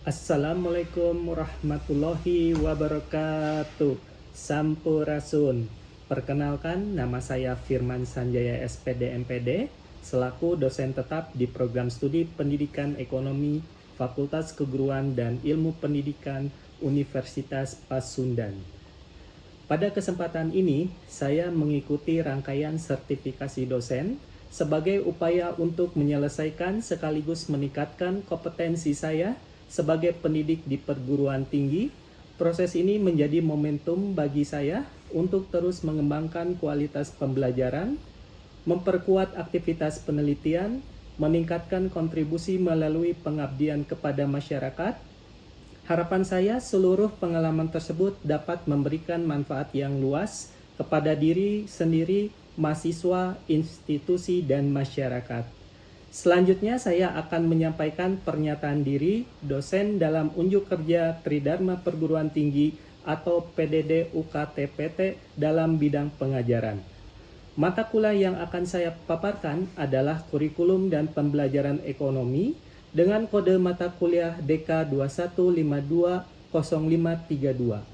Assalamualaikum warahmatullahi wabarakatuh. Sampurasun. Perkenalkan, nama saya Firman Sanjaya SPD MPD, selaku dosen tetap di Program Studi Pendidikan Ekonomi Fakultas Keguruan dan Ilmu Pendidikan Universitas Pasundan. Pada kesempatan ini, saya mengikuti rangkaian sertifikasi dosen sebagai upaya untuk menyelesaikan sekaligus meningkatkan kompetensi saya sebagai pendidik di perguruan tinggi. Proses ini menjadi momentum bagi saya untuk terus mengembangkan kualitas pembelajaran, memperkuat aktivitas penelitian, meningkatkan kontribusi melalui pengabdian kepada masyarakat. Harapan saya seluruh pengalaman tersebut dapat memberikan manfaat yang luas kepada diri sendiri, mahasiswa, institusi, dan masyarakat. Selanjutnya saya akan menyampaikan pernyataan diri dosen dalam unjuk kerja Tridharma Perguruan Tinggi atau PDD UKT-PT dalam bidang pengajaran. Mata kuliah yang akan saya paparkan adalah kurikulum dan pembelajaran ekonomi dengan kode mata kuliah DK21520532.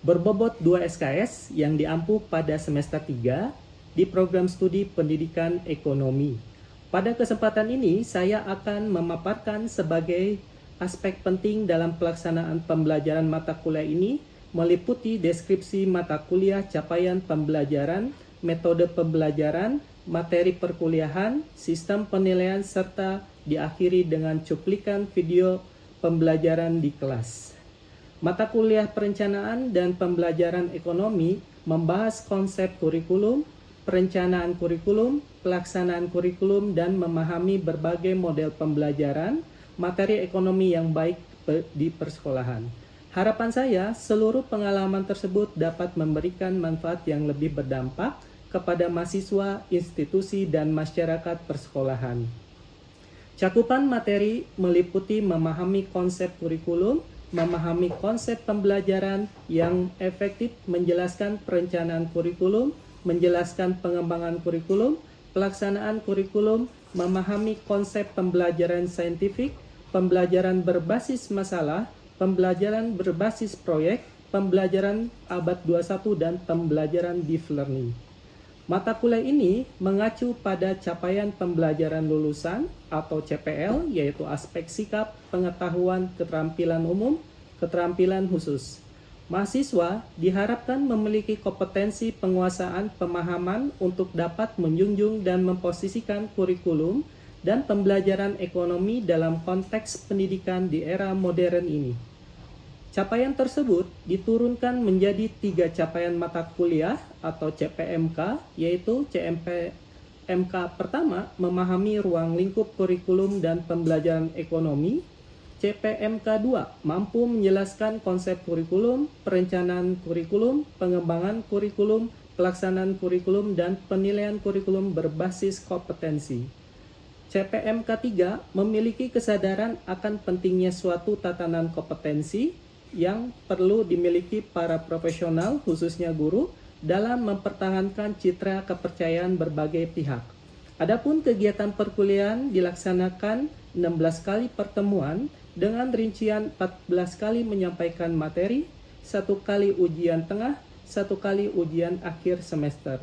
Berbobot 2 SKS yang diampu pada semester 3 di program studi pendidikan ekonomi. Pada kesempatan ini, saya akan memaparkan sebagai aspek penting dalam pelaksanaan pembelajaran mata kuliah ini, meliputi deskripsi mata kuliah, capaian pembelajaran, metode pembelajaran, materi perkuliahan, sistem penilaian, serta diakhiri dengan cuplikan video pembelajaran di kelas. Mata kuliah perencanaan dan pembelajaran ekonomi membahas konsep kurikulum, perencanaan kurikulum, pelaksanaan kurikulum, dan memahami berbagai model pembelajaran, materi ekonomi yang baik di persekolahan. Harapan saya, seluruh pengalaman tersebut dapat memberikan manfaat yang lebih berdampak kepada mahasiswa, institusi, dan masyarakat persekolahan. Cakupan materi meliputi memahami konsep kurikulum, memahami konsep pembelajaran yang efektif, menjelaskan perencanaan kurikulum, menjelaskan pengembangan kurikulum, pelaksanaan kurikulum, memahami konsep pembelajaran saintifik, pembelajaran berbasis masalah, pembelajaran berbasis proyek, pembelajaran abad 21, dan pembelajaran deep learning. Mata kuliah ini mengacu pada capaian pembelajaran lulusan atau CPL, yaitu aspek sikap, pengetahuan, keterampilan umum, keterampilan khusus. Mahasiswa diharapkan memiliki kompetensi penguasaan pemahaman untuk dapat menjunjung dan memposisikan kurikulum dan pembelajaran ekonomi dalam konteks pendidikan di era modern ini. Capaian tersebut diturunkan menjadi 3 capaian mata kuliah atau CPMK, yaitu CPMK pertama, memahami ruang lingkup kurikulum dan pembelajaran ekonomi. CPMK 2, mampu menjelaskan konsep kurikulum, perencanaan kurikulum, pengembangan kurikulum, pelaksanaan kurikulum, dan penilaian kurikulum berbasis kompetensi. CPMK 3, memiliki kesadaran akan pentingnya suatu tatanan kompetensi yang perlu dimiliki para profesional, khususnya guru, dalam mempertahankan citra kepercayaan berbagai pihak. Adapun kegiatan perkuliahan dilaksanakan 16 kali pertemuan dengan rincian 14 kali menyampaikan materi, 1 kali ujian tengah, 1 kali ujian akhir semester.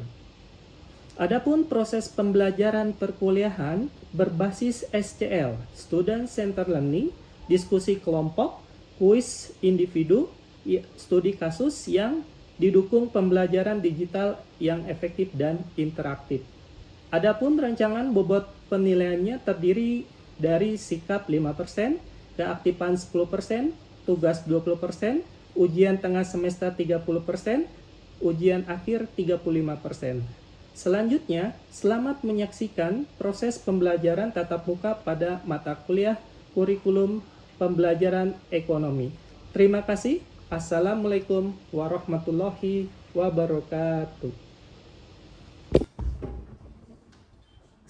Adapun proses pembelajaran perkuliahan berbasis SCL, Student Center Learning, diskusi kelompok, kuis individu, studi kasus yang didukung pembelajaran digital yang efektif dan interaktif. Adapun rancangan bobot penilaiannya terdiri dari sikap 5%, keaktifan 10%, tugas 20%, ujian tengah semester 30%, ujian akhir 35%. Selanjutnya, selamat menyaksikan proses pembelajaran tatap muka pada mata kuliah kurikulum pembelajaran ekonomi. Terima kasih. Assalamualaikum warahmatullahi wabarakatuh.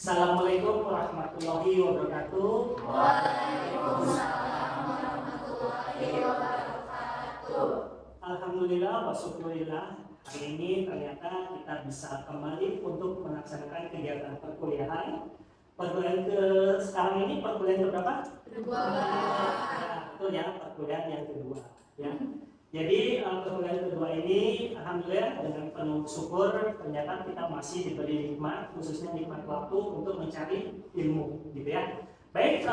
Assalamualaikum warahmatullahi wabarakatuh. Waalaikumsalam warahmatullahi wabarakatuh. Alhamdulillah wa syukurillah. Hari ini ternyata kita bisa kembali untuk melaksanakan kegiatan perkuliahan. Perkuliahan ke sekarang ini perkuliahan ke berapa? Kedua. Ya, yang perkuliahan yang kedua ya. Jadi perkuliahan kedua ini alhamdulillah dengan penuh syukur ternyata kita masih diberi nikmat, khususnya nikmat waktu untuk mencari ilmu gitu ya. Baik,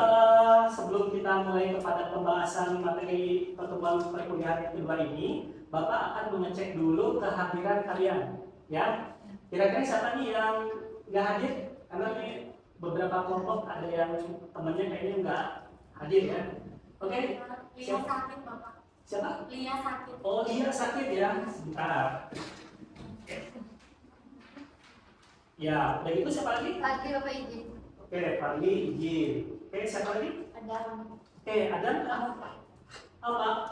sebelum kita mulai kepada pembahasan materi pertemuan perkuliahan yang kedua ini, Bapak akan mengecek dulu kehadiran kalian ya. Kira-kira siapa nih yang nggak hadir? Karena ini beberapa kelompok ada yang temannya kayaknya nggak hadir ya. Oke? Lia sakit, Bapak. Siapa? Lia sakit. Oh iya sakit ya. Sebentar. Ya, udah gitu siapa lagi? Lagi Bapak izin. Oke, Fadli izin. Oke, siapa lagi? Ada Oke, ada apa?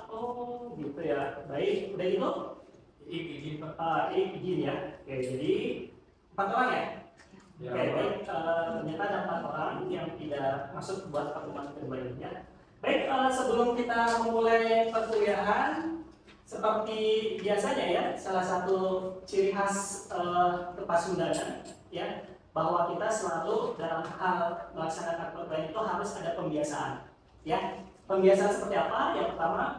Oh, gitu ya. Baik, udah gitu? Izin, Pak. Izin ya. Oke, jadi 4 orang ya? Ya, Oke, baik. Ternyata ada 4 orang yang tidak masuk buat pertemuan kedua ini ya. Baik, sebelum kita memulai perkuliahan, seperti biasanya ya, salah satu ciri khas Kepasundanan ya, bahwa kita selalu dalam hal melaksanakan perkuliahan itu harus ada pembiasaan ya. Pembiasaan seperti apa? Yang pertama,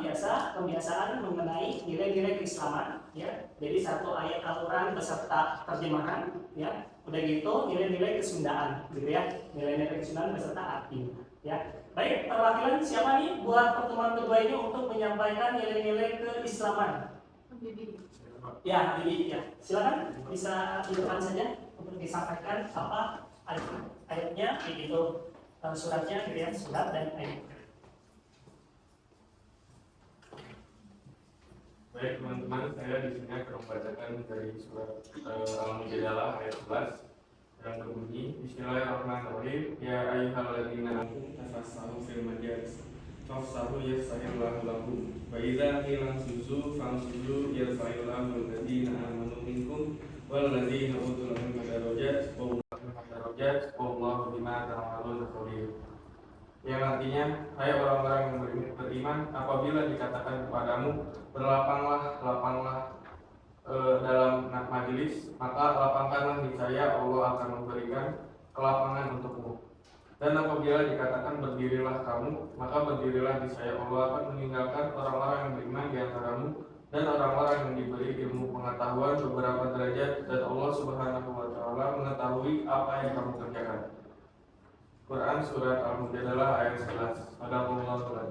pembiasaan mengenai nilai-nilai keislaman ya. Jadi satu ayat Al-Qur'an beserta terjemahan ya. Udah gitu nilai-nilai kesundaan gitu ya. Nilai-nilai kesundaan beserta arti ya. Baik, perwakilan siapa nih buat pertemuan kedua ini untuk menyampaikan nilai-nilai keislaman? Ya, Bibi ya. Silakan bisa di depan saja untuk disampaikan apa ayatnya, begitu suratnya, gitu ya, surat dan ayat. baik teman-teman, saya di sini akan membacakan dari surat Al-Mujadalah ayat 11 yang berbunyi Bismillahirrahmanirrahim. Ya ayyuhalladzina amanu tafassahu fil majalis fafsahu yafsahillahu lakum wa idza qila ansuzu fansuzu yarfa'illahu alladzina amanu minkum wal ladzina utul ilma darajat wallahu bima ta'malun khabir. Yang artinya, hai orang-orang yang beriman, apabila dikatakan kepadamu berlapanglah dalam majelis, maka lapangkanlah, niscaya Allah akan memberikan kelapangan untukmu. Dan apabila dikatakan berdirilah kamu, maka berdirilah, niscaya Allah akan meninggalkan orang-orang yang beriman di antaramu dan orang-orang yang diberi ilmu pengetahuan beberapa derajat, dan Allah Subhanahu wa taala mengetahui apa yang kamu kerjakan. Quran surat Al-Mujadalah ayat 11. Alhamdulillah.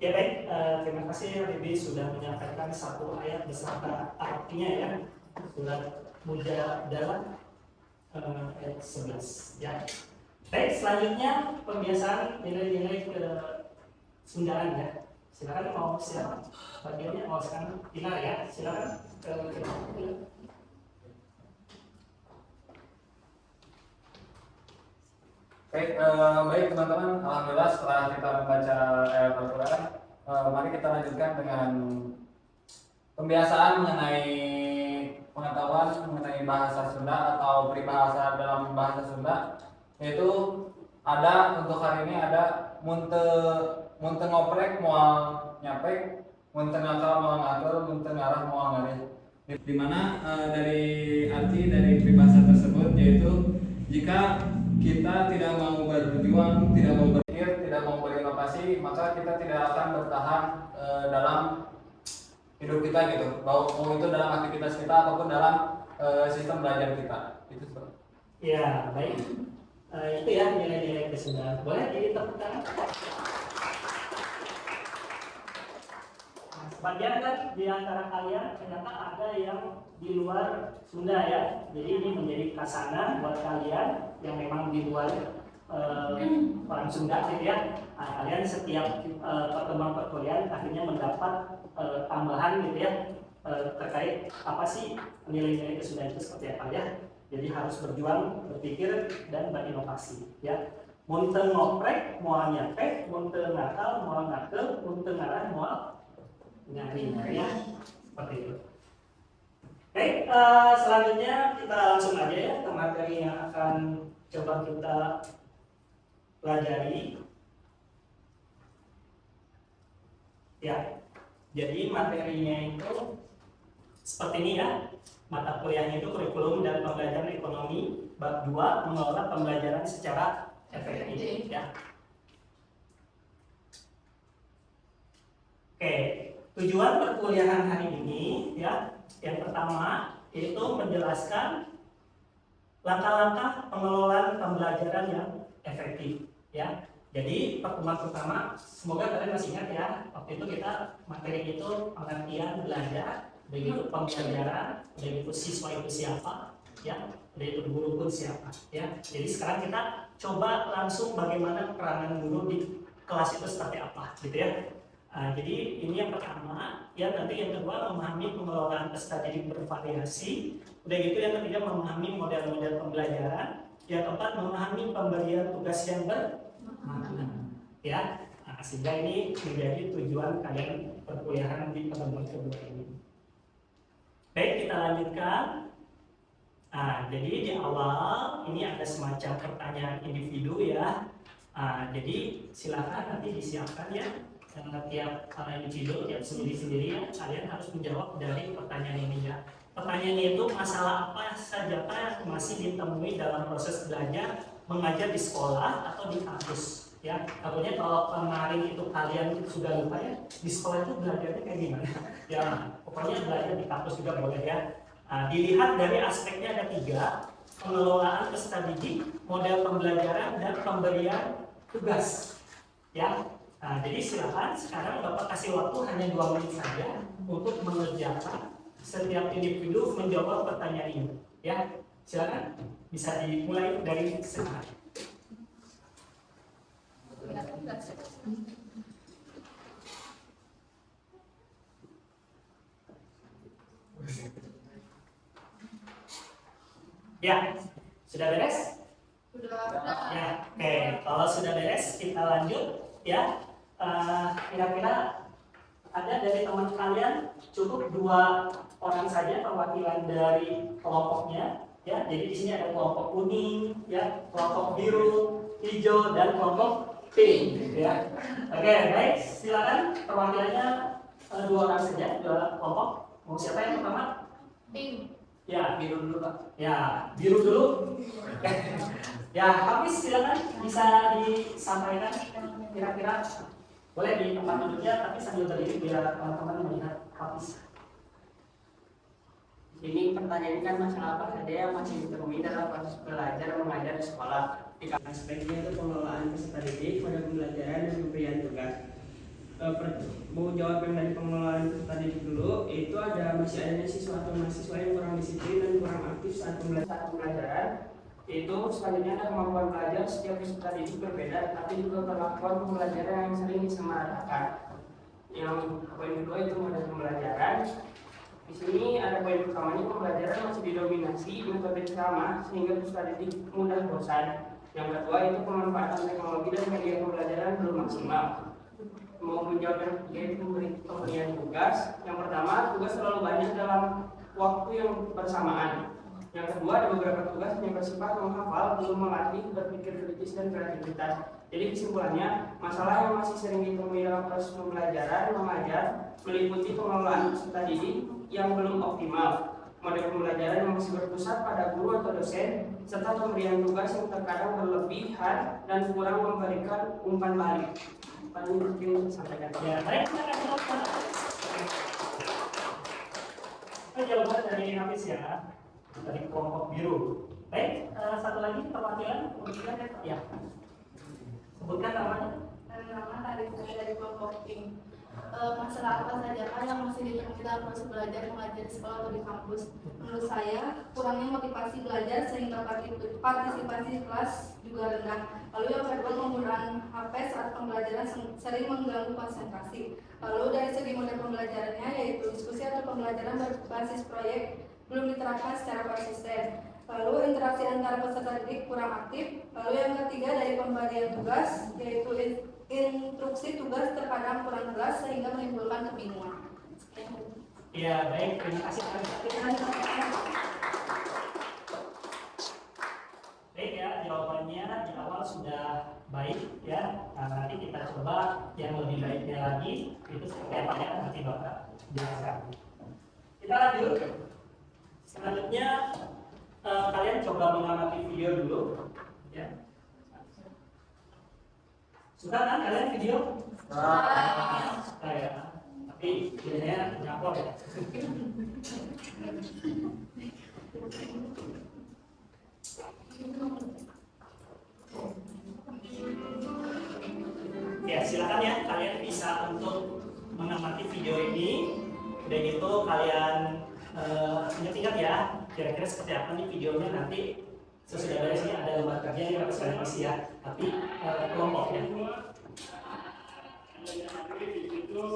Ya baik, terima kasih Bibi sudah menyampaikan satu ayat beserta artinya ya. Surat Mujadalah ayat 11 ya. Baik, selanjutnya pembiasaan nilai-nilai kesundaan ya. Silakan mau siapa? Bagiannya mau sekarang Pilar ya. Silakan. Baik teman-teman, alhamdulillah setelah kita membaca ayat Al-Quran, mari kita lanjutkan dengan pembiasaan mengenai pengetahuan mengenai bahasa Sunda atau peribahasa dalam bahasa Sunda. Yaitu ada untuk hari ini ada munte ngoprek moal nyapek, munte ngakal moal ngatur, munte ngarah moal ngarih. Di mana dari arti dari peribahasa tersebut yaitu jika kita tidak mau berjuang, tidak mau berpikir, tidak mau berinovasi, maka kita tidak akan bertahan dalam hidup kita gitu. Mau itu dalam aktivitas kita ataupun dalam sistem belajar kita. Itu seperti. Ya baik, itu ya nilai-nilai kesundaan. Boleh jadi tepuk tangan. Nah, sebagian kan di antara kalian ternyata ada yang di luar Sunda ya. Jadi ini menjadi kasana buat kalian yang memang di luar orang Sunda gitu ya. Nah, kalian setiap pertemuan perkuliahan akhirnya mendapat tambahan gitu ya terkait apa sih nilai-nilai kesundaan itu seperti apa ya. Jadi harus berjuang, berpikir dan berinovasi ya. Munten ngoprek, moal nyapek, munten ngakal, moal ngakel, munten ngarah, moal nyari ya. Seperti itu. Baik, selanjutnya kita langsung aja ya ke materi yang akan coba kita pelajari. Ya, jadi materinya itu seperti ini ya. Mata kuliahnya itu kurikulum dan pembelajaran ekonomi bab 2 mengelola pembelajaran secara efektif ya. tujuan perkuliahan hari ini ya, yang pertama yaitu menjelaskan langkah-langkah pengelolaan pembelajaran yang efektif ya. Jadi pertemuan pertama, semoga kalian masih ingat ya, waktu itu kita materi itu pengertian belajar, begitu pembelajaran, begitu siswa itu siapa ya, begitu guru pun siapa ya. Jadi sekarang kita coba langsung bagaimana peranan guru di kelas itu seperti apa gitu ya. Jadi ini yang pertama ya, nanti yang kedua memahami pengelolaan peserta didik bervariasi, udah gitu yang ketiga memahami model-model pembelajaran, yang keempat memahami pemberian tugas yang bermakna ya. Sehingga ini menjadi tujuan kalian perkuliahan di pertemuan kedua ini. Baik, kita lanjutkan. Jadi di awal ini ada semacam pertanyaan individu ya. Jadi silakan nanti disiapkan ya. Tiap individu, tiap sendiri-sendiri ya, kalian harus menjawab dari pertanyaan ini ya. Pertanyaannya itu masalah apa saja yang masih ditemui dalam proses belajar mengajar di sekolah atau di kampus ya. Tentunya kalau kemarin itu kalian sudah lupa ya, di sekolah itu belajarnya kayak gimana ya, pokoknya belajar di kampus juga boleh ya. Dilihat dari aspeknya ada 3, pengelolaan peserta didik, model pembelajaran, dan pemberian tugas ya. Jadi silakan sekarang Bapak kasih waktu hanya 2 menit saja untuk mengerjakan setiap individu menjawab pertanyaan ini ya. Silakan bisa dimulai dari sekarang. Ya, sudah beres? Sudah. Ya, oke. Kalau sudah beres kita lanjut ya. Kira-kira ada dari teman kalian cukup 2 orang saja perwakilan dari kelompoknya ya. Jadi di sini ada kelompok kuning ya, kelompok biru, hijau, dan kelompok pink ya. Oke, baik, silakan perwakilannya 2 orang saja, 2 kelompok. Mau siapa yang pertama? Pink. Ya, biru dulu Pak. Ya, biru dulu. Ya, Hafiz silakan bisa disampaikan kira-kira. Boleh di tempat duduknya, tapi sambil berdiri biar teman-teman melihat Hafiz. Ini pertanyaan kan masalah apa saja yang masih ditemui dalam proses belajar mengajar di sekolah. Aspeknya itu pengelolaan peserta didik, model pembelajaran, dan pemberian tugas. Mau jawab yang dari pengelolaan peserta didik dulu, itu masih adanya siswa atau mahasiswa yang kurang disiplin dan kurang aktif saat pembelajaran. Itu selanjutnya ada kemampuan belajar, setiap peserta didik berbeda, tapi juga perlakuan pembelajaran yang sering disamaratakan. Yang poin kedua itu model pembelajaran. Di sini ada poin pertamanya, pembelajaran masih didominasi metode ceramah sehingga peserta didik mudah bosan. Yang kedua itu pemanfaatan teknologi dan media pembelajaran belum maksimal. Mau menjawab yang ketiga itu pemberian tugas. Yang pertama, tugas terlalu banyak dalam waktu yang bersamaan. Yang kedua, ada beberapa tugas yang bersifat menghafal, belum melatih berpikir kritis dan kreativitas. Jadi kesimpulannya, masalah yang masih sering ditemui dalam proses pembelajaran mengajar meliputi pengelolaan peserta didik yang belum optimal, model pembelajaran yang masih berpusat pada guru atau dosen, serta pemberian tugas yang terkadang berlebihan dan kurang memberikan umpan balik. Paling mungkin sampaikan. Ya, baik, jawaban dari Hafiz ya, dari kelompok biru. Baik, satu lagi perwakilan ya. Sebutkan namanya. Nama dari kelompok pink. Masalah apa saja yang masih ditemui dalam proses belajar mengajar di sekolah atau di kampus? Menurut saya, kurangnya motivasi belajar sehingga partisipasi kelas juga rendah. Lalu yang kedua, penggunaan HP saat pembelajaran sering mengganggu konsentrasi. Lalu dari segi model pembelajarannya, yaitu diskusi atau pembelajaran berbasis proyek, belum diterapkan secara konsisten. Lalu interaksi antara peserta didik kurang aktif. Lalu yang ketiga, dari pemberian tugas, yaitu instruksi tugas terkadang kurang jelas sehingga menimbulkan kebingungan. Ya, baik, terima kasih. Baik ya, jawabannya di awal sudah baik ya. Nanti kita coba yang lebih baiknya lagi, itu seperti apa ya, nanti Bapak jelaskan. Kita lanjut. Selanjutnya kalian coba mengamati video dulu ya. Suka kan kalian video? Suka ya. Tapi Biasanya nyapor ya. Ya, silakan ya, kalian bisa untuk mengamati video ini. Udah gitu kalian ingat-ingat ya, kira-kira seperti apa nih videonya nanti. Sesudah dari sini ada lembar kerja yang harus kalian isi ya, tapi kelompok ya. Itu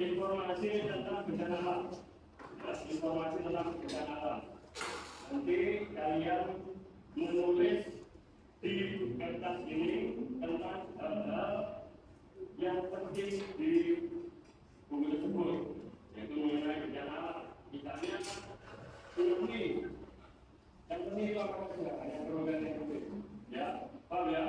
informasi tentang bencana alam, informasi tentang bencana alam. Nanti kalian menulis di kertas ini tentang hal-hal yang penting di buku tersebut, yaitu mengenai bencana alam. Misalnya tsunami, yang penting itu apa saja, yang perlu dan yang penting. Ya, paham ya?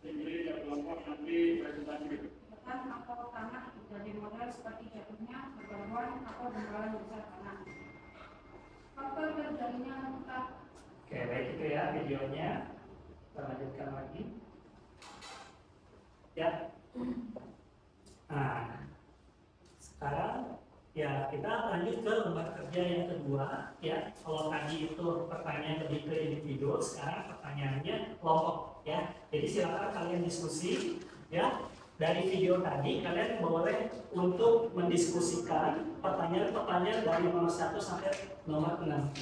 Jadi yang kelompok nanti presentasi. Atau tanah jadi model seperti jatuhnya bebatuan atau benjolan besar tanah. Faktor terjadinya hutan. Oke, baik itu ya videonya. Kita lanjutkan lagi. Ya. Nah, sekarang ya kita lanjut ke lembar kerja yang kedua ya. Kalau tadi itu pertanyaan lebih ke individu, sekarang pertanyaannya kelompok ya. Jadi silakan kalian diskusi ya. Dari video tadi kalian boleh untuk mendiskusikan pertanyaan-pertanyaan dari nomor 1 sampai nomor 6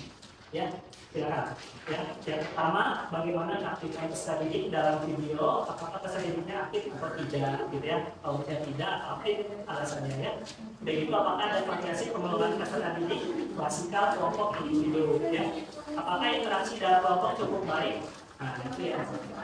ya. Silakan ya. Yang pertama, bagaimana aktifkan peserta didik dalam video, apakah peserta didiknya aktif atau tidak gitu ya. Kalau misalnya tidak aktif, alasannya ya. Begitu, apakah ada variasi pengelolaan peserta didik klasikal, kelompok, individu ya. Apakah interaksi dalam kelompok cukup baik. Nah, itu ya.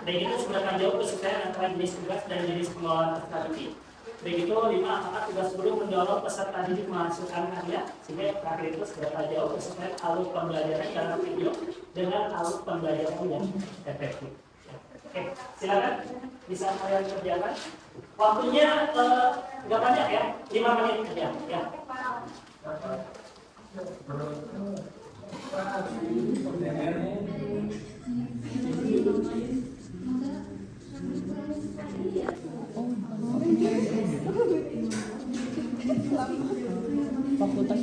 Begitu sudah akan jawab kesesuaian antara jenis tugas dan jenis pengelolaan peserta didik. Begitu 5, apakah tugas guru mendorong peserta didik menghasilkan karya, sehingga terakhir itu sudah jauh kesesuaian alur pembelajaran dalam video dengan alur pembelajaran yang efektif. Oke, silakan bisa kalian kerjakan. Waktunya nggak banyak ya, 5 menit kerja ya. Fakultas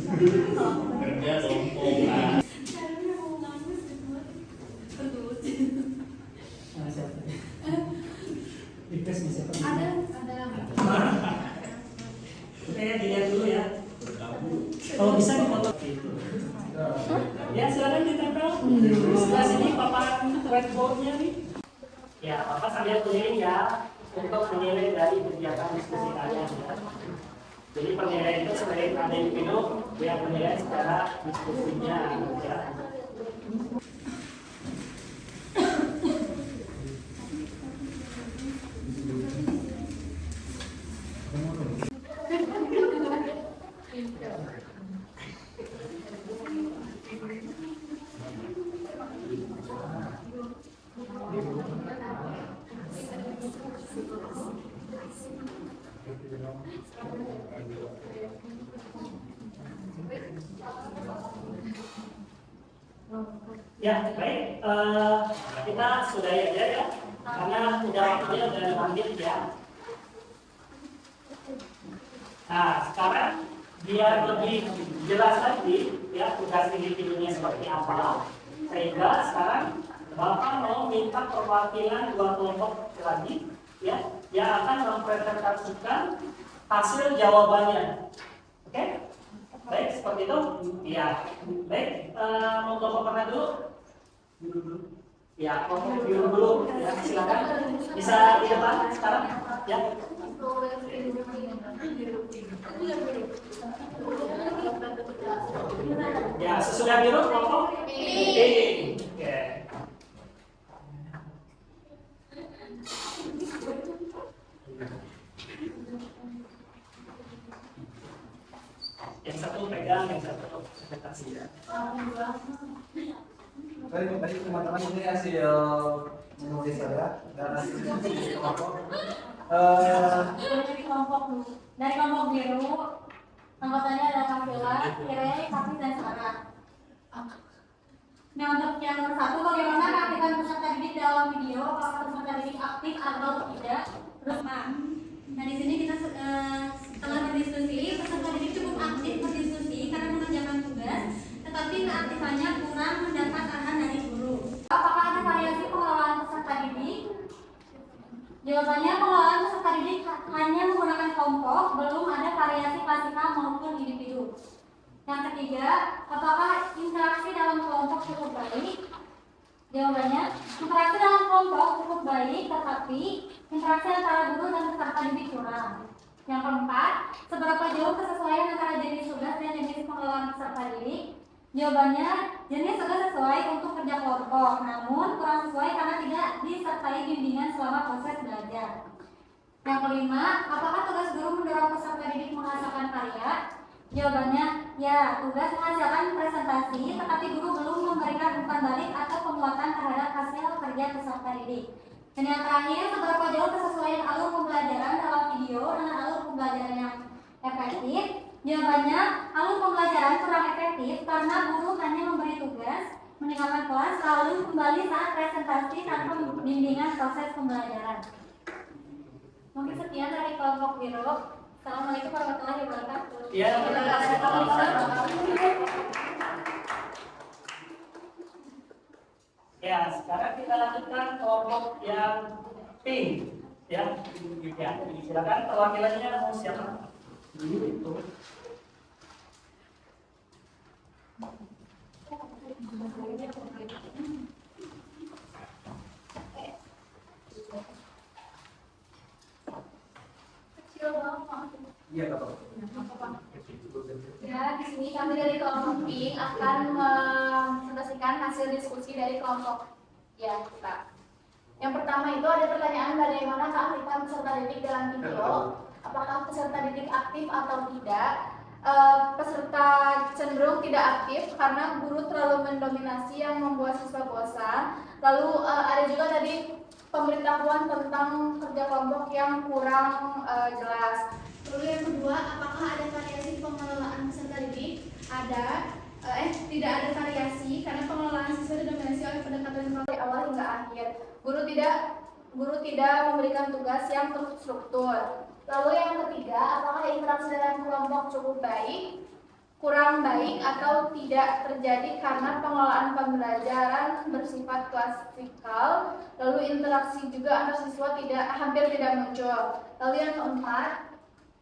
Kerja kelompok. Request bisa Ada. Oke, dilihat dulu ya. Kalau bisa dipoto itu. Ya, silakan ditempel. Sebelah sini papan whiteboardnya nih. Ya, Bapak sambil keliling ya untuk menilai dari kegiatan diskusi kalian ya. Jadi penilaian itu selain ada individu yang menilai secara diskusinya ya. Ya, baik. Kita sudahi aja ya, karena udah waktunya udah 5 menit ya. Nah, sekarang biar lebih jelas lagi ya tugas individunya seperti apa, sehingga sekarang Bapak mau minta perwakilan 2 kelompok lagi ya, yang akan mempresentasikan hasil jawabannya. Oke? Baik, seperti itu. Iya. Baik, mau kelompok mana dulu? Ya, kelompok biru dulu. Ya, silakan. Bisa di depan sekarang. Ya. Ya, sesudah biru kelompok pink. Oke. Yang satu pegang, yang satu presentasi ya. Tadi teman-teman ini hasil menulis saya dan hasil kelompok. Dari kelompok biru, anggotanya ada Kak Vila, Kiranya, Kafi, dan Sarah. Nah, untuk yang nomor 1, bagaimana keaktifan peserta didik dalam video, apakah peserta didik aktif atau tidak? Terus, nah di sini kita setelah berdiskusi, peserta didik cukup aktif berdiskusi karena mengerjakan tugas, tetapi keaktifannya kurang mendapat arahan dari guru. Apakah ada variasi pengelolaan peserta didik? Jawabannya, pengelolaan peserta didik hanya menggunakan kelompok, belum ada variasi klasikal maupun individu. Yang ketiga, apakah interaksi dalam kelompok cukup baik? Jawabannya, interaksi dalam kelompok cukup baik, tetapi interaksi antara guru dan peserta didik kurang. Yang keempat, seberapa jauh kesesuaian antara jenis tugas dan jenis pengelolaan peserta didik? Jawabannya, jenis tugas sesuai untuk kerja kelompok, namun kurang sesuai karena tidak disertai bimbingan selama proses belajar. Yang kelima, apakah tugas guru mendorong peserta didik menghasilkan karya? Jawabannya, ya, tugas menghasilkan presentasi, tetapi guru belum memberikan umpan balik atau penguatan terhadap hasil kerja peserta didik. Dan yang terakhir, seberapa jauh kesesuaian alur pembelajaran dalam video dengan alur pembelajaran yang efektif? Jawabannya, alur pembelajaran kurang efektif karena guru hanya memberi tugas, meninggalkan kelas, lalu kembali saat presentasi tanpa bimbingan proses pembelajaran. Mungkin sekian dari kelompok biru. Assalamualaikum warahmatullahi wabarakatuh. Ya, terima kasih teman-teman. Ya, sekarang kita lanjutkan kelompok yang pink. Ya, silakan perwakilannya mau siapa? Ya, di sini kami dari kelompok pink akan mempresentasikan hasil diskusi dari kelompok ya kita. Yang pertama itu ada pertanyaan bagaimana keaktifan peserta didik dalam video. Apakah peserta didik aktif atau tidak? Peserta cenderung tidak aktif karena guru terlalu mendominasi yang membuat siswa bosan. Lalu ada juga tadi pemberitahuan tentang kerja kelompok yang kurang jelas. Lalu yang kedua, apakah ada variasi pengelolaan peserta didik? Tidak ada variasi karena pengelolaan siswa didominasi oleh pendekatan dari awal hingga akhir. Guru tidak memberikan tugas yang terstruktur. Lalu yang ketiga, apakah interaksi dalam kelompok cukup baik, kurang baik, atau tidak terjadi karena pengelolaan pembelajaran bersifat klasikal. Lalu interaksi juga antar siswa hampir tidak muncul. Lalu yang keempat,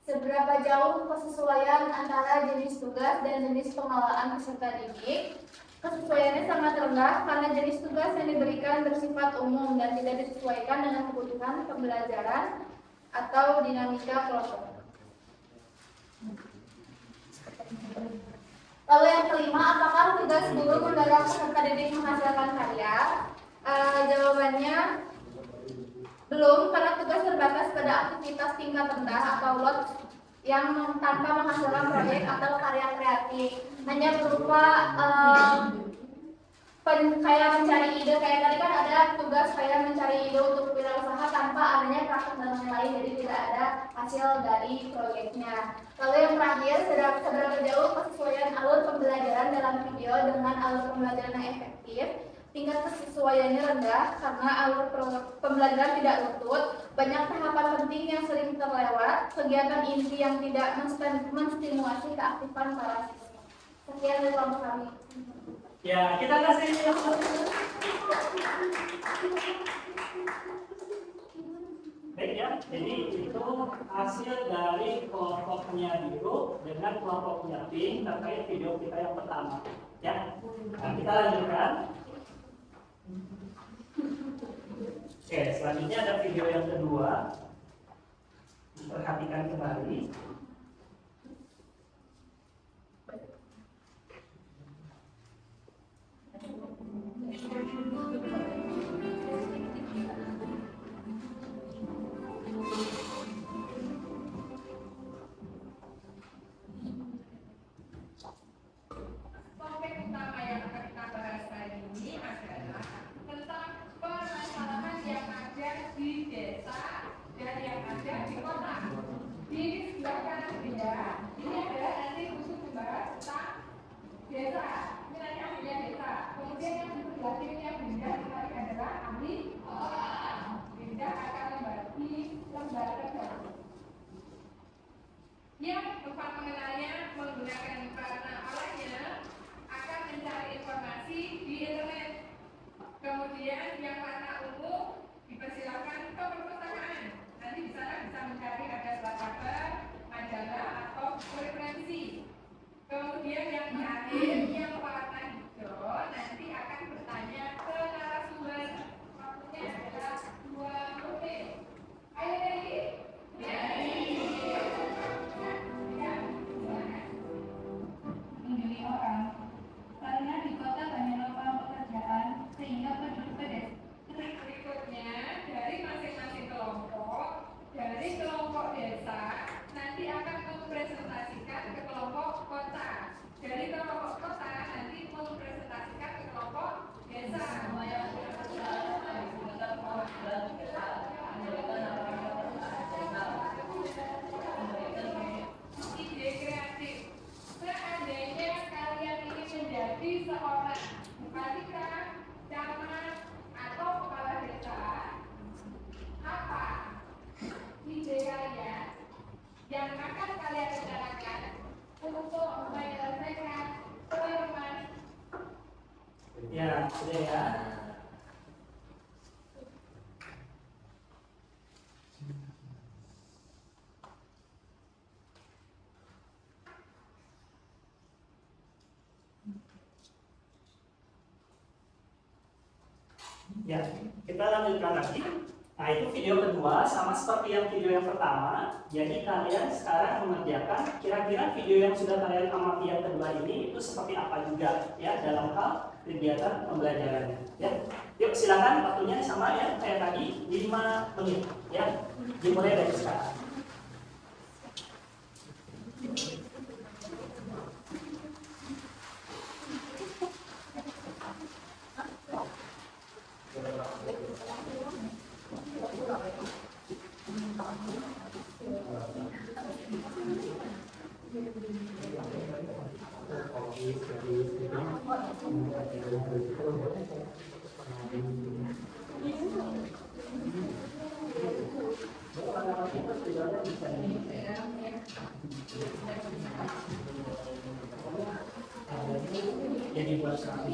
seberapa jauh kesesuaian antara jenis tugas dan jenis pengelolaan peserta didik? Kesesuaiannya sangat rendah karena jenis tugas yang diberikan bersifat umum dan tidak disesuaikan dengan kebutuhan pembelajaran atau dinamika kelompok. Lalu yang kelima, apakah tugas guru mendorong peserta didik menghasilkan karya? Jawabannya belum, karena tugas terbatas pada aktivitas tingkat rendah atau lot yang tanpa menghasilkan proyek atau karya kreatif, hanya berupa kayak mencari ide. Kayak tadi kan ada tugas kayak mencari ide untuk wirausaha tanpa adanya praktek dan lain-lain, jadi tidak ada hasil dari proyeknya. Lalu yang terakhir, seberapa jauh kesesuaian alur pembelajaran dalam video dengan alur pembelajaran yang efektif? Tingkat kesesuaiannya rendah karena alur pembelajaran tidak lutut, banyak tahapan penting yang sering terlewat, kegiatan inti yang tidak menstimulasi keaktifan para siswa. Sekian dari kelompok kami. Ya, kita kasih. Baik ya, jadi itu hasil dari kelompoknya biru dengan kelompoknya pink terkait video kita yang pertama. Ya, nah, kita lanjutkan. Oke, selanjutnya ada video yang kedua. Perhatikan kembali. Topik utama yang akan kita bahas kali ini adalah tentang permasalahan yang ada di desa dan yang ada di kota. Di sebelah kanan benda, ini adalah nanti khusus membahas tentang desa. Ini nanti aslinya desa. Kemudian yang Selanjutnya Bunda ditarik adalah ahli. Bunda akan membagi lembaga baru. Yang tempat mengenalnya menggunakan karena awalnya akan mencari informasi di internet. Kemudian yang warna ungu dipersilakan ke perpustakaan. Nanti di sana bisa mencari ada surat kabar, majalah atau referensi. Kemudian yang terakhir yang warna hijau nanti akan bertanya ke narasumber. Waktunya adalah 2 menit. Ayo lagi. Menjadi orang karena di kota banyak lapangan pekerjaan sehingga penduduk pedes. Berikutnya dari masing-masing kelompok, dari kelompok desa nanti akan mempresentasikan ke kelompok kota. Dari kelompok kota nanti mempresentasikan ke kelompok desa. Ide kreatif. Seandainya kalian ingin menjadi seorang bupati, camat, atau kepala desa, apa ide kalian yang akan kalian rencanakan untuk menyelesaikan teman-teman? Ya, sudah ya. Ya, kita lanjutkan lagi. Nah, itu video kedua sama seperti yang video yang pertama. Jadi kalian sekarang mengerjakan kira-kira video yang sudah kalian amati yang kedua ini itu seperti apa juga ya dalam hal kegiatan pembelajarannya. Ya, yuk silakan waktunya sama ya kayak tadi 5 menit ya. Dimulai dari sekarang. Jadi buat baik, 1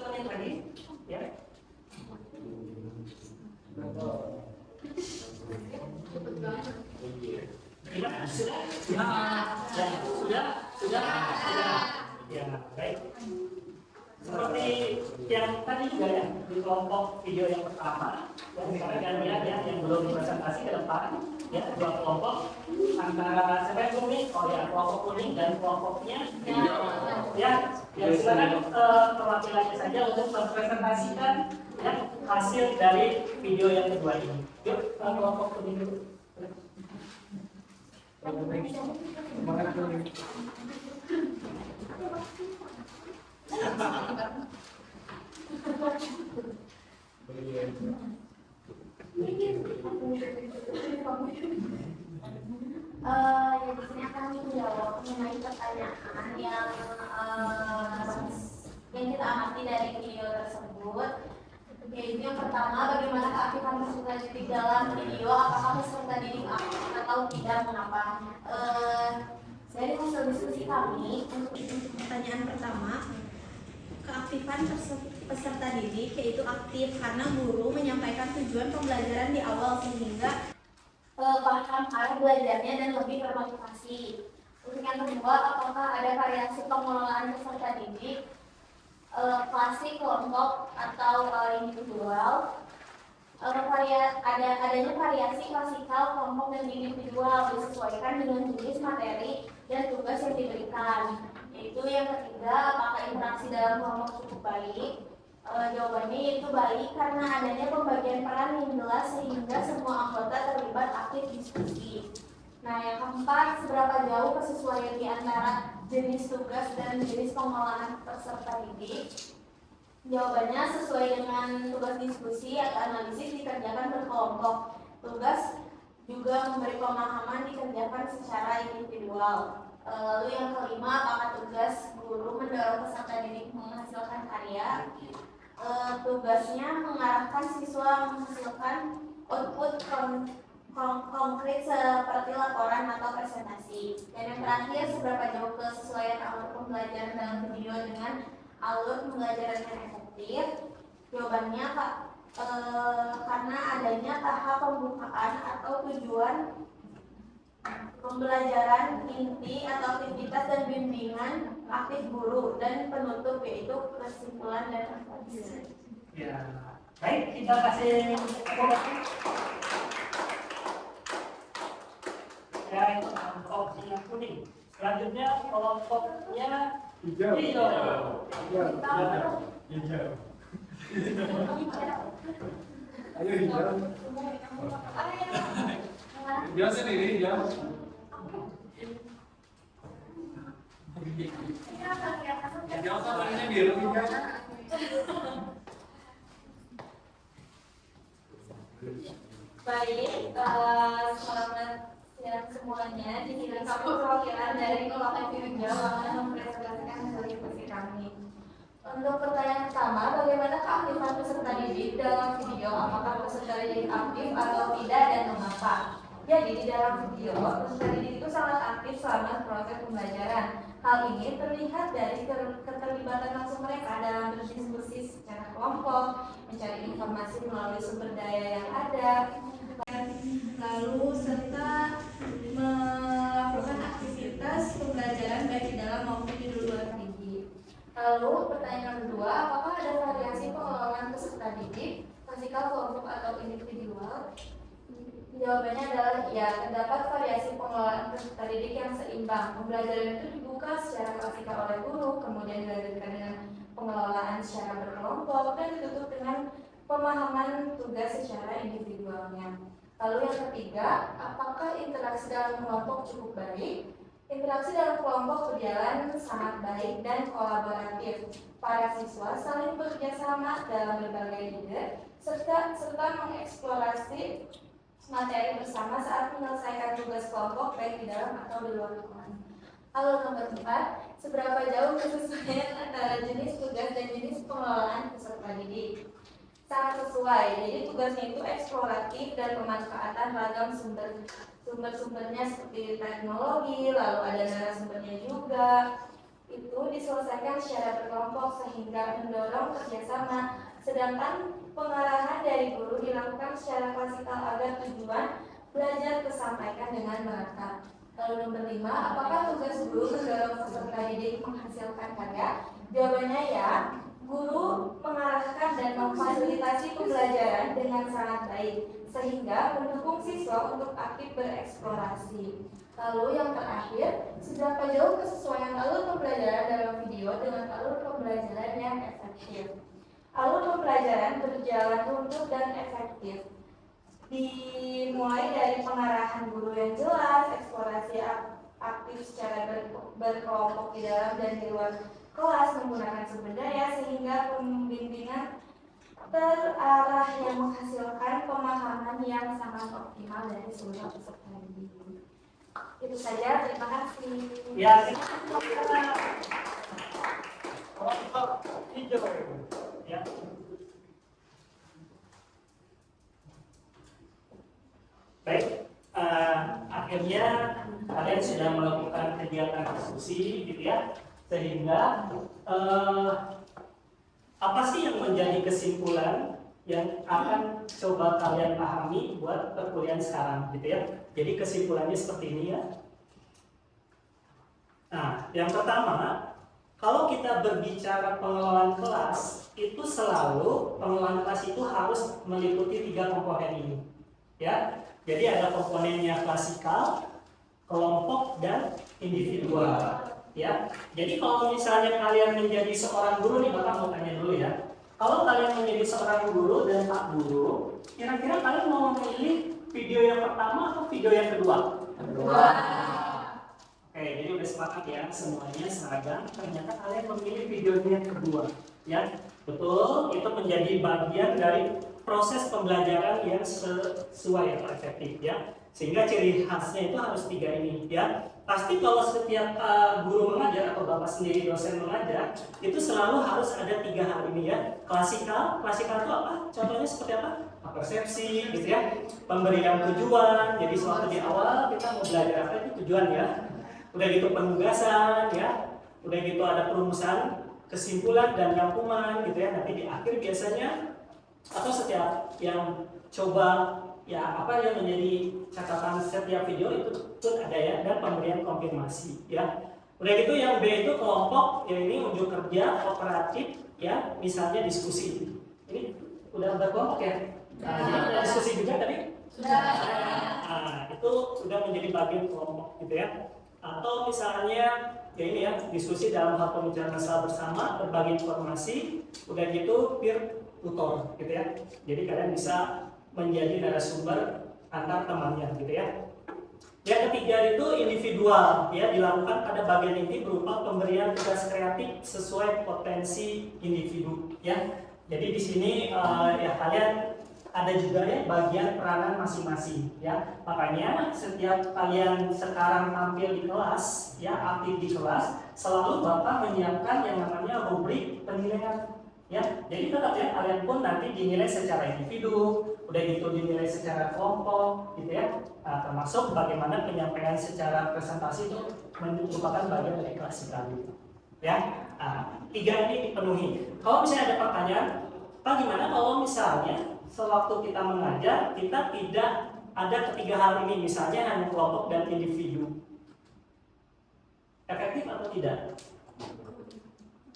menit lagi ya. Sudah. Ya, baik. Seperti yang tadi juga ya di kelompok video yang pertama, yang sekarang kalian lihat ya yang belum dipresentasi ke depan ya 2 kelompok antara siapa yang kuning? Oh ya, kelompok kuning dan kelompoknya ya. Ya silakan perwakilannya saja untuk mempresentasikan ya hasil dari video yang kedua ini. Yuk, kelompok kuning dulu. Ya di sini akan menjawab mengenai pertanyaan yang kita amati dari video tersebut. Yaitu yang pertama, bagaimana keaktifan peserta didik dalam video? Apakah peserta didik aktif atau tidak? Mengapa? Dari hasil diskusi kami untuk pertanyaan pertama, keaktifan peserta peserta didik yaitu aktif karena guru menyampaikan tujuan pembelajaran di awal sehingga paham arah belajarnya dan lebih termotivasi. Untuk yang kedua, apakah ada variasi pengelolaan peserta didik, klasik, kelompok, atau individual? Adanya variasi klasikal, kelompok, dan individual disesuaikan dengan jenis materi dan tugas yang diberikan. Yaitu yang ketiga, apakah interaksi dalam kelompok cukup baik? Jawabannya itu baik karena adanya pembagian peran yang jelas sehingga semua anggota terlibat aktif diskusi. Nah, yang keempat, seberapa jauh kesesuaian di antara jenis tugas dan jenis pengolahan peserta didik? Jawabannya sesuai dengan tugas diskusi atau analisis dikerjakan berkelompok. Tugas juga memberi pemahaman dikerjakan secara individual. Lalu yang kelima, apakah tugas guru mendorong peserta didik menghasilkan karya? Tugasnya mengarahkan siswa menghasilkan output konkret seperti laporan atau presentasi. Dan yang terakhir, seberapa jauh kesesuaian alur pembelajaran dalam video dengan alur pembelajaran yang efektif? Jawabannya karena adanya tahap pembukaan atau tujuan pembelajaran inti atau aktivitas dan bimbingan aktif guru dan penutup yaitu kesimpulan dan evaluasi. Ya, baik, kita kasih ya itu opsi yang kuning. Selanjutnya kelompoknya hijau. Ayo hijau. Dia sendiri hijau. Hijau sama ini biru hijau. Baik, selamat siang semuanya. Di sini kami perwakilan dari kelompok hijau akan mempresentasikan hasil diskusi kami. Untuk pertanyaan pertama, bagaimana keaktifan peserta didik dalam video? Apakah peserta didik aktif atau tidak dan mengapa? Jadi di dalam video, peserta didik itu sangat aktif selama proses pembelajaran. Hal ini terlihat dari keterlibatan langsung mereka dalam berdiskusi secara kelompok, mencari informasi melalui sumber daya yang ada, lalu serta melakukan aktivitas pembelajaran baik di dalam maupun di luar didik. Lalu pertanyaan kedua, apakah ada variasi pengelolaan peserta didik, klasikal, kelompok, atau individual? Jawabannya adalah ya, terdapat variasi pengelolaan peserta didik yang seimbang. Pembelajaran itu dibuka secara klasikal oleh guru, kemudian dilanjutkan dengan pengelolaan secara berkelompok, dan ditutup dengan pemahaman tugas secara individualnya. Lalu yang ketiga, apakah interaksi dalam kelompok cukup baik? Interaksi dalam kelompok berjalan sangat baik dan kolaboratif. Para siswa saling bekerja sama dalam berbagai ide, serta mengeksplorasi materi bersama saat menyelesaikan tugas kelompok baik di dalam atau di luar kelas. Lalu nomor 4, seberapa jauh kesesuaian antara jenis tugas dan jenis pengelolaan peserta didik? Sangat sesuai, jadi tugasnya itu eksploratif dan pemanfaatan ragam sumber-sumbernya seperti teknologi, lalu ada narasumbernya juga. Itu diselesaikan secara berkelompok sehingga mendorong kerjasama. Sedangkan pengarahan dari guru dilakukan secara klasikal agar tujuan belajar tersampaikan dengan merata. Lalu nomor 5, apakah tugas guru mendorong peserta didik menghasilkan karya? Jawabannya ya, guru mengarahkan dan memfasilitasi pembelajaran dengan sangat baik sehingga mendukung siswa untuk aktif bereksplorasi. Lalu yang terakhir, seberapa jauh kesesuaian alur pembelajaran dalam video dengan alur pembelajaran yang efektif? Alur pembelajaran berjalan runtuh dan efektif. Dimulai dari pengarahan guru yang jelas, eksplorasi aktif secara berkelompok di dalam dan di luar kelas menggunakan sumber daya sehingga pembimbingan terarah yang menghasilkan pemahaman yang sangat optimal dari seluruh peserta didik. Itu saja, terima kasih. Ya, kelompok hijau. Ya. Baik, akhirnya kalian sudah melakukan kegiatan diskusi, gitu ya, sehingga Apa sih yang menjadi kesimpulan yang akan coba kalian pahami buat perkuliahan sekarang gitu ya. Jadi kesimpulannya seperti ini ya. Nah, yang pertama, kalau kita berbicara pengelolaan kelas, itu selalu pengelolaan kelas itu harus meliputi 3 komponen ini. Ya. Jadi ada komponennya klasikal, kelompok, dan individual. Ya. Jadi kalau misalnya kalian menjadi seorang guru nih, Bapak mau tanya dulu ya. Kalau kalian menjadi seorang guru dan Pak Guru, kira-kira kalian mau memilih video yang pertama atau video yang kedua? Kedua. Oke, jadi udah sepakat ya semuanya seragam. Ternyata kalian memilih videonya yang kedua, ya betul. Itu menjadi bagian dari proses pembelajaran yang sesuai atau efektif, ya. Sehingga ciri khasnya itu harus 3 ini, ya. Pasti kalau setiap guru mengajar atau bapak sendiri dosen mengajar, itu selalu harus ada 3 hal ini ya. Klasikal itu apa? Contohnya seperti apa? Persepsi, gitu ya. Pemberian tujuan. Jadi sewaktu di awal kita mau belajar apa itu tujuan ya. Udah gitu penugasan ya. Udah gitu ada perumusan, kesimpulan dan rangkuman gitu ya. Nanti di akhir biasanya atau setiap yang coba ya apa yang menjadi catatan setiap video itu pun ada ya, dan pemberian konfirmasi ya. Udah gitu yang B itu kelompok, yang ini unjuk kerja kooperatif ya, misalnya diskusi. Ini udah berkelompok ya? Nah, ada diskusi juga tadi? Sudah. Nah, itu sudah menjadi bagian kelompok gitu ya. Atau misalnya ya ini ya, diskusi dalam hal pembicaraan masalah bersama, berbagi informasi, udah gitu peer tutor gitu ya. Jadi kalian bisa menjadi narasumber antar temannya gitu ya. Yang ketiga itu individual ya, dilakukan pada bagian inti berupa pemberian tugas kreatif sesuai potensi individu ya. Jadi di sini ya kalian ada juga ya bagian peranan masing-masing ya. Makanya setiap kalian sekarang tampil di kelas ya, aktif di kelas, selalu Bapak menyiapkan yang namanya rubrik penilaian ya. Jadi tetap ya kalian pun nanti dinilai secara individu, udah gitu dinilai secara kelompok gitu ya. Nah, termasuk bagaimana penyampaian secara presentasi itu merupakan bagian dari klasikal gitu ya. Nah, 3 ini dipenuhi. Kalau misalnya ada pertanyaan, Pak gimana kalau misalnya sewaktu kita mengajar kita tidak ada ketiga hal ini, misalnya hanya kelompok dan individu, efektif atau tidak?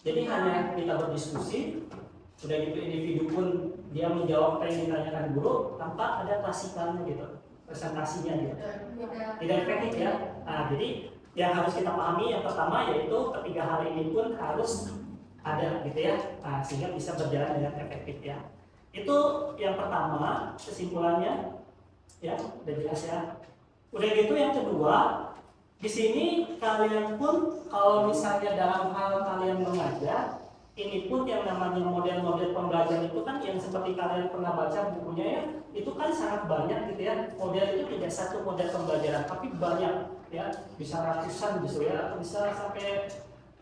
Jadi hanya kita berdiskusi, udah gitu individu pun dia menjawab apa yang ditanyakan guru tanpa ada klasikalnya gitu, presentasinya gitu. Tidak efektif ya. Nah, jadi yang harus kita pahami yang pertama yaitu ketiga hal ini pun harus ada gitu ya. Nah, sehingga bisa berjalan dengan efektif ya. Itu yang pertama kesimpulannya ya, udah jelas ya. Udah gitu yang kedua, di sini kalian pun kalau misalnya dalam hal kalian mengajar, ini pun yang namanya model-model pembelajaran itu kan yang seperti kalian pernah baca bukunya ya, itu kan sangat banyak gitu ya. Model itu tidak satu model pembelajaran, tapi banyak ya, bisa ratusan gitu ya, bisa sampai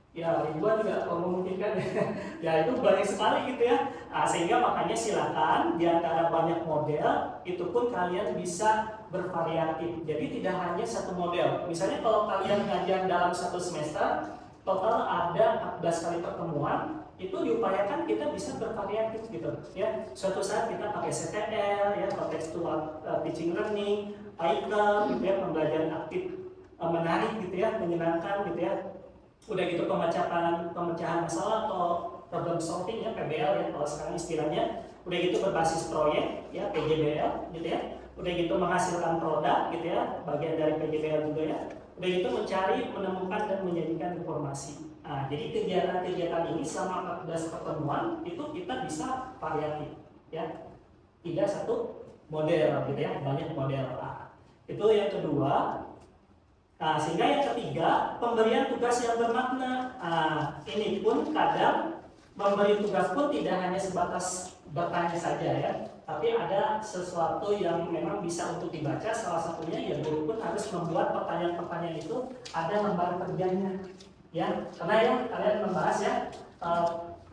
ya ribuan juga kalau memungkinkan ya, itu banyak sekali gitu ya. Nah, sehingga makanya silakan di antara banyak model itu pun kalian bisa bervariatif. Jadi tidak hanya satu model. Misalnya kalau kalian ngajar dalam satu semester total ada 14 kali pertemuan, itu diupayakan kita bisa bervariatif gitu ya. Suatu saat kita pakai CTL ya, contextual teaching learning, item gitu ya, pembelajaran aktif menarik gitu ya, menyenangkan gitu ya. Udah gitu pemecahan masalah atau problem solving ya, PBL ya kalau sekarang istilahnya. Udah gitu berbasis proyek ya, PJBL gitu ya. Udah gitu menghasilkan produk gitu ya, bagian dari PJBL juga ya. Udah gitu mencari, menemukan dan menyajikan informasi. Nah, jadi kegiatan-kegiatan ini selama 14 pertemuan itu kita bisa variatif ya. Tidak satu model gitu ya, banyak model. Nah, itu yang kedua. Nah, sehingga yang ketiga, pemberian tugas yang bermakna. Nah, ini pun kadang memberi tugas pun tidak hanya sebatas bertanya saja ya, tapi ada sesuatu yang memang bisa untuk dibaca. Salah satunya ya guru pun harus membuat pertanyaan-pertanyaan itu ada lembar kerjanya ya. Karena ya kalian membahas ya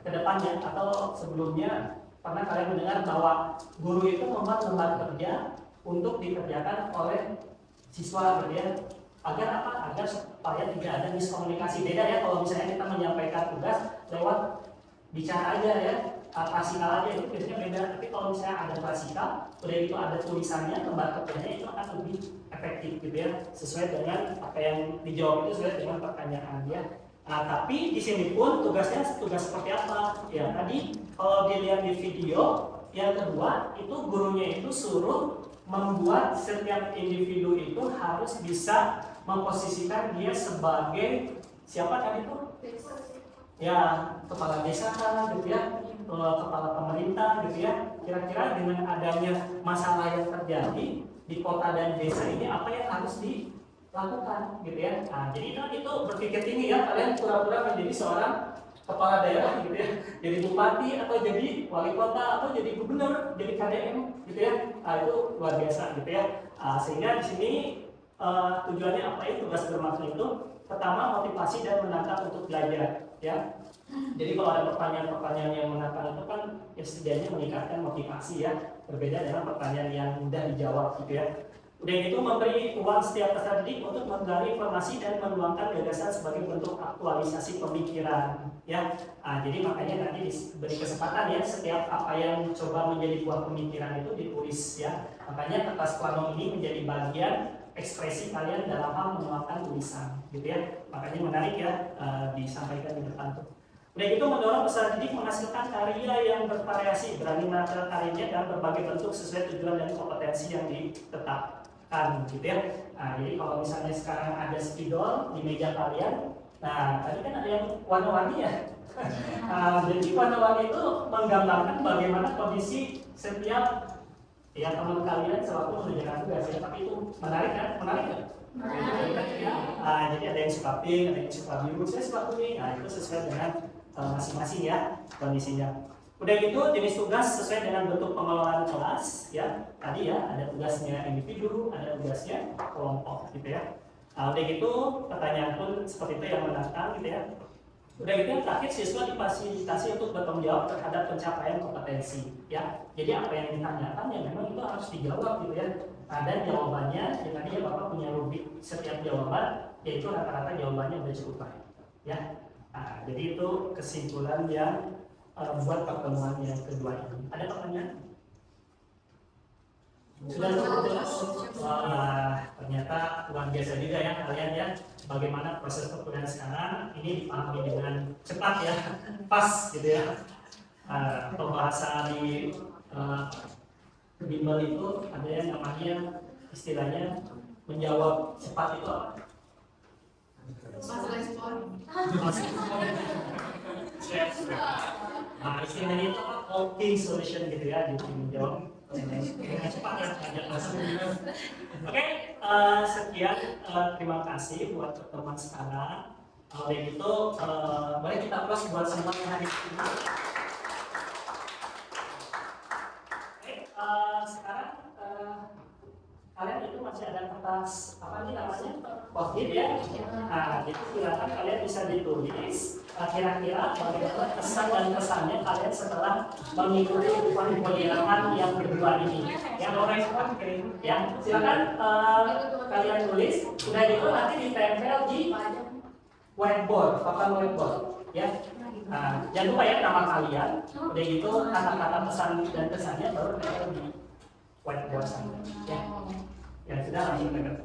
ke depannya atau sebelumnya pernah kalian mendengar bahwa guru itu membuat lembar kerja untuk dikerjakan oleh siswa gitu ya. Agar apa? Agar supaya tidak ada miskomunikasi. Beda ya kalau misalnya kita menyampaikan tugas lewat bicara aja ya, klasikal aja itu biasanya beda. Tapi kalau misalnya ada klasikal, udah itu ada tulisannya, lembar kerjanya itu akan lebih efektif gitu ya, sesuai dengan apa yang dijawab itu sesuai dengan pertanyaan ya. Nah, tapi di sini pun tugasnya tugas seperti apa? Ya tadi kalau dilihat di video yang kedua itu gurunya itu suruh membuat setiap individu itu harus bisa memposisikan dia sebagai siapa tadi tuh? Ya kepala desa kan gitu ya, kepala pemerintah gitu ya. Kira-kira dengan adanya masalah yang terjadi di kota dan desa ini apa yang harus dilakukan gitu ya. Nah, jadi kan itu berpikir tinggi ya, kalian pura-pura menjadi seorang kepala daerah gitu ya, jadi bupati atau jadi wali kota atau jadi gubernur, jadi KDM gitu ya. Nah, itu luar biasa gitu ya. Sehingga di sini tujuannya apa ya, tugas bermaksud itu pertama motivasi dan menantang untuk belajar ya. Jadi kalau ada pertanyaan-pertanyaan yang menantang itu kan ya setidaknya meningkatkan motivasi ya, berbeda dengan pertanyaan yang mudah dijawab gitu ya. Udah itu memberi ruang setiap peserta didik untuk menggali informasi dan menuangkan gagasan sebagai bentuk aktualisasi pemikiran ya. Jadi makanya nanti diberi kesempatan ya, setiap apa yang coba menjadi buah pemikiran itu ditulis ya. Makanya kertas plano ini menjadi bagian ekspresi kalian dalam hal menuangkan tulisan gitu ya. Makanya menarik ya, disampaikan di depan tuh. Udah itu mendorong peserta didik menghasilkan karya yang bervariasi, berani menata karyanya dalam berbagai bentuk sesuai tujuan dan kompetensi yang ditetapkan gitu ya. Nah, jadi kalau misalnya sekarang ada spidol di meja kalian, nah tadi kan ada yang warna-warni ya. Jadi warna-warni itu menggambarkan bagaimana kondisi setiap ya teman kalian sewaktu mengerjakan tugas ya. Tapi itu menarik kan? Menarik kan? Jadi ada yang suka pink, ada yang suka biru, saya suka kuning. Nah itu sesuai dengan masing-masing ya kondisinya. Udah gitu jenis tugas sesuai dengan bentuk pengelolaan kelas ya. Tadi ya ada tugasnya individu, ada tugasnya kelompok gitu ya. Udah gitu pertanyaan pun seperti itu yang menantang gitu ya. Udah gitu yang terakhir siswa difasilitasi untuk bertanggung jawab terhadap pencapaian kompetensi ya. Jadi apa yang ditanyakan ya memang itu harus dijawab gitu ya. Dan jawabannya ya tadi ya Bapak punya rubrik setiap jawaban, yaitu rata-rata jawabannya udah cukup baik ya. Jadi itu kesimpulan yang buat pertemuan yang kedua ini. Ada pertanyaan? Sudah cukup jelas? Ternyata luar biasa juga ya kalian ya. Bagaimana proses perkuliahan sekarang ini dipahami dengan cepat ya, pas gitu ya. Pembahasan di bimbel itu ada yang namanya istilahnya menjawab cepat itu apa? Mas respon. Nah, istilahnya itu coping solution gitu ya, jadi menjawab dengan cepat ya, ngajak masuk. Oke, sekian, terima kasih buat pertemuan sekarang. Kalau begitu, boleh kita close buat semua yang hari ini. Oke, sekarang kalian itu masih ada kertas apa nih namanya? Post-it ya. Nah, jadi silakan kalian bisa ditulis kira-kira bagaimana kesan dan kesannya kalian setelah mengikuti perkuliahan yang kedua ini. Ya, silakan kalian tulis. Udah gitu nanti ditempel di whiteboard, papan whiteboard. Ya. Jangan lupa ya nama kalian. Udah gitu kata-kata pesan dan kesannya baru ditempel di whiteboard sana. Ya. Ya sudah langsung pegang.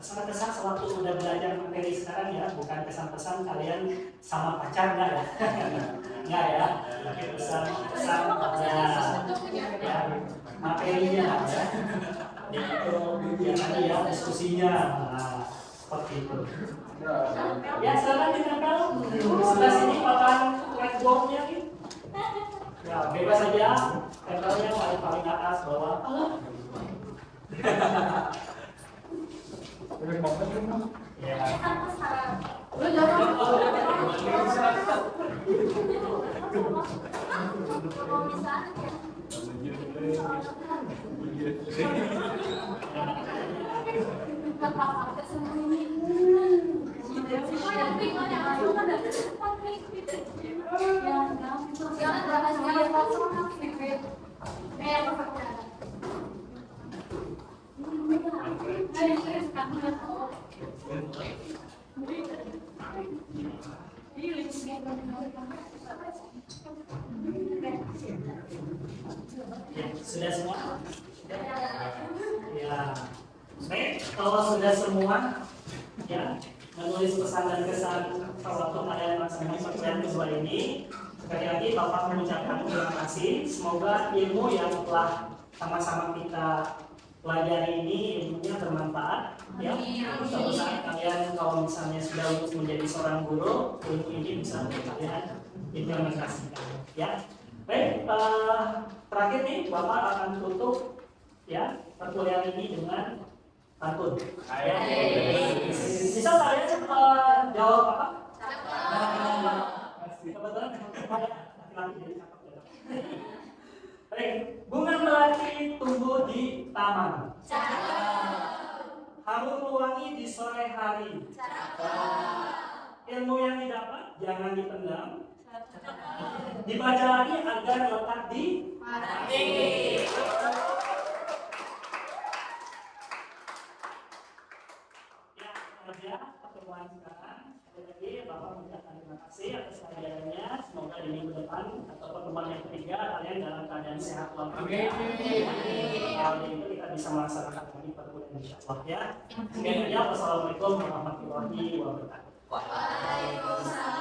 Pesan-pesan sewaktu sudah belajar materi sekarang ya, bukan kesan-pesan kalian sama pacar enggak ya? Enggak ya, tapi pesan-pesan ya, materinya ya. Itu yang tadi ya diskusinya, seperti itu. Ya silakan ditempel sebelah sini papan whiteboardnya nih. Ya bebas saja, tempelnya paling atas bawah. Ya. Lu jangan. Kalau misalnya Ya, sudah semua? Ya. Baik, kalau sudah semua ya menulis pesan dan kesan waktu kalian melaksanakan perkuliahan kedua ini, sekali lagi Bapak mengucapkan terima kasih. Semoga ilmu yang telah sama-sama kita pelajari ini ilmunya bermanfaat. Ya, suatu saat kalian kalau misalnya sudah lulus menjadi seorang guru, ilmu ini bisa untuk kalian implementasikan. Ya, baik. Terakhir nih, Bapak akan tutup ya perkuliahan ini dengan pantun. Bisa kalian jawab apa? Kebetulan baik, bunga melati tumbuh di taman. Harum mewangi di sore hari. Ilmu yang didapat jangan dipendam. Dibaca lagi agar lekat di hati. Ya, pertemuan sekarang. Sekali lagi Bapak mengucapkan terima kasih atas kehadirannya. Semoga di minggu depan atau pertemuan yang ketiga kalian dalam keadaan sehat walafiat. Kalau itu kita bisa melaksanakan lagi pertemuan insyaallah ya. Sekian saja. Wassalamualaikum warahmatullahi wabarakatuh. Waalaikumsalam.